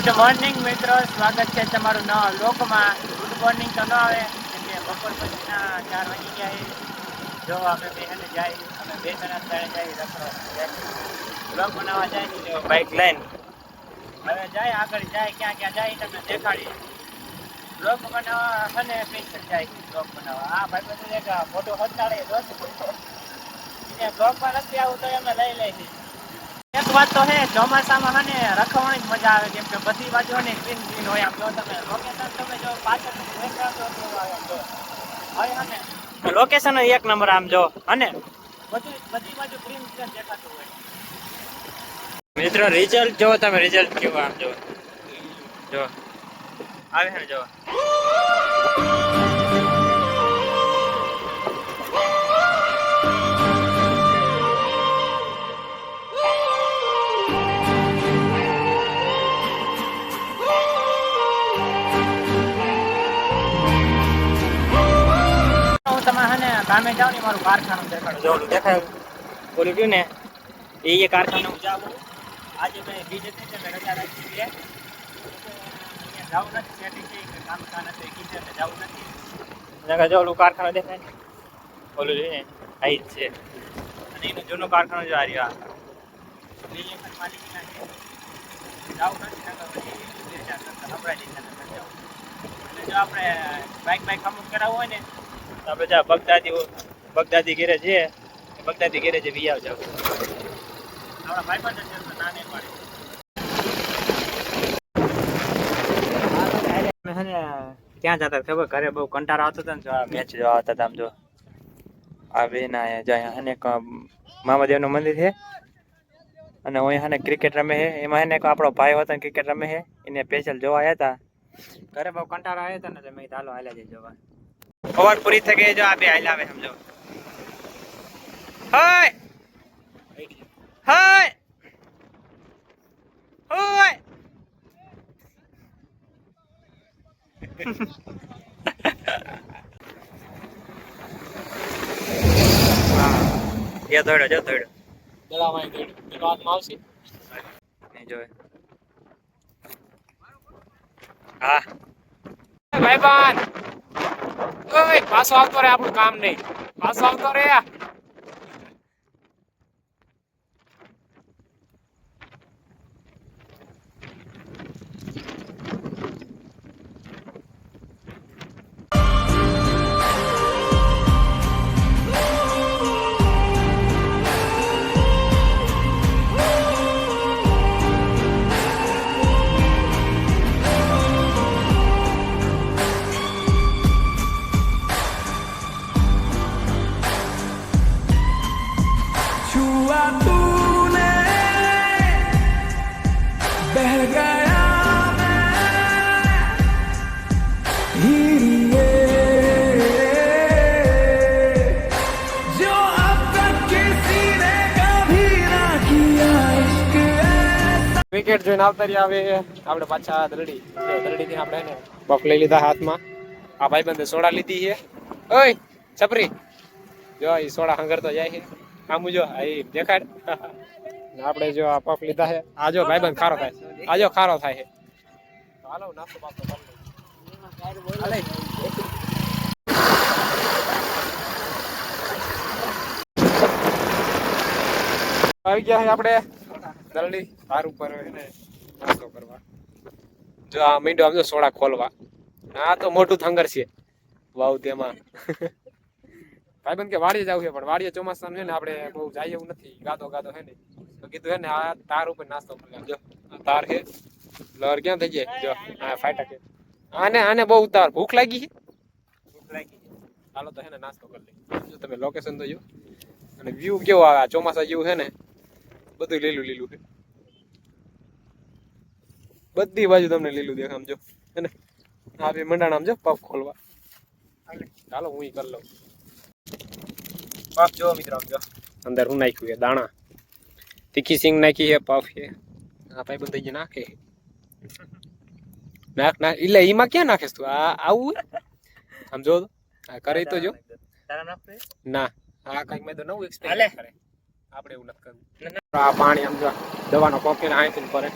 Good morning મિત્રો, સ્વાગત છે તમારું નવા લોકમાં. ગુડ મોર્નિંગ તો ન આવે કેમ કે બપોર પછીના 4 વાગી ગયા. જો અમે બેને જાય, અમે બે જણા જાય બ્લોગ બનાવવા જાય ને બાઇક લઈને હવે જાય, આગળ જાય, ક્યાં ક્યાં જાય તમને દેખાડીએ. બ્લોગ બનાવવા છે ને સ્પેશિયલ જાય બ્લોગ બનાવવા. આ ભાઈ બધું એક ફોટો હટાડે દોસ્ત એને બ્લોગમાં નથી આવું તો અમે લઈ લઈએ. એક વાત તો હે, ચોમાસામાં છે ને રખવાની જ મજા આવે કેમ કે બધી બાજુ ને ગ્રીન ગ્રીન હોય. આમ જો તમે લોકેશન તમે જો પાછળ દેખાતો આવે જો હવે હને લોકેશન એક નંબર આમ જો અને બધી બાજુ ગ્રીન ગ્રીન દેખાતું હોય. મિત્રો રિઝલ્ટ જો તમે, રિઝલ્ટ કેવું આમ જો આવે ને જો કામે જાવ ને મારું કારખાનું દેખાડો. જો ઓલું દેખાય ઓલું ગયું ને એ કારખાને હું જાઉં. આજે મેં બીજે થી મેં રજા રાખી છે. અહીંયા જવું નથી, સેટિંગ થઈ કે કામ નથી કીધે જવું નથી. જો ઓલું કારખાનું દેખાય ને ઓલું જોઈને આઈ જ છે. અને એનું જૂનું કારખાનું જો આ રહ્યું માલિકીના છે. જવું નથી નવરાઈ અને જો આપણે બાઇક અમુક કરાવવું હોય ને આપણે જા બગદાદી ઘેરે છે, બગદાદી ઘેરે જે વિયાવ જાવ આપણા ભાઈ પાસે ના નહીં પાડે. ક્યાં જતા ખબર, ઘરે બહુ કંટાળો આવતો હતો ને જો આ મેચ જોવા આવતા હતા. આમ જો આ બેન અહીંયા અનેક મામાદેવનું મંદિર છે અને અહીંયા ક્રિકેટ રમે છે. એમાં એને આપણો ભાઈ હતો ને ક્રિકેટ રમે છે, એને સ્પેશિયલ જોવા આવ્યા હતા. ઘરે બહુ કંટાળો આવ્યો હતો ને તો મેં ચાલો હાલ્યા જઈ જોવા. ઓવર પૂરી થઈ ગઈ જો આ બે હાલ્યા આવે સમજો. હાય હાય હાય એ દોડ્યો જો દોડ્યો દડામાં દોડ્યો હાથમાં આવશે નહીં જોવે. હા ભાઈબાન ઓય પાછો આવતો રે, આપણું કામ નહીં. પાછો આવતો રે. વિકેટ જોઈને આવતા રહ્યા. હવે આપણે પાછા દરડીથી આપણે એને બફ લઈ લીધા હાથમાં. આ ભાઈબંધે સોડા લીધી છે. ઓય છપરી જો એ સોડા હંગરતો જાય છે. આમ જો એ દેખાડ. આપણે જો આ પફ લીધા છે. આ જો ભાઈબંધ ખારો થાય. આ જો ખારો થાય છે. હાલો નાસ્તો બાસ્તો કરી આવી ગયા છે આપણે દરડી ધાર ઉપર એને નાસ્તો કરવા. જો આ મીંડો આમ જો સોડા ખોલવા. આ તો મોટું થંગર છે વાવ. તેમાં ભાઈબંધ કે વાડીએ જવું છે પણ વાડીએ ચોમાસાનું છે ને આપણે બહુ જાય એવું નથી. ગાતો છે ને તો કીધું હે ને આ તાર ઉપર નાસ્તો કરી. જો તાર છે લહર ક્યાં થઈ જાય. જો આ ફાટા છે. આને બહુ ઉતાર ભૂખ લાગી છે. હાલો તો હે ને નાસ્તો કરી લઈ. જો તમે લોકેશન તો જો અને વ્યૂ કેવો આવે. ચોમાસા જેવું છે ને, બધું લીલું લીલું છે. બધી બાજુ તમને લીલું દેખાય. આમ જો હે ને આ બે મંડાણા આમ જો પફ ખોલવા. ચાલો હું કરી લઉં પફ. જો મિત્રો આમ જો અંદર હું નાખ્યું છે દાણા, તીખી સિંગ નાખી છે, પફ છે. આ ભાઈ બંધ નાખે નાખ એટલે એમાં ક્યાં નાખેસ તું? આ આવું આમ જો કરે તો જો ના. આ કઈક મેં તો નવું એક્સપેરિમેન્ટ કરે. આપણે એવું નથી કરવું. આ પાણી આમ જો દવાનો પંપ ને આંખી પડે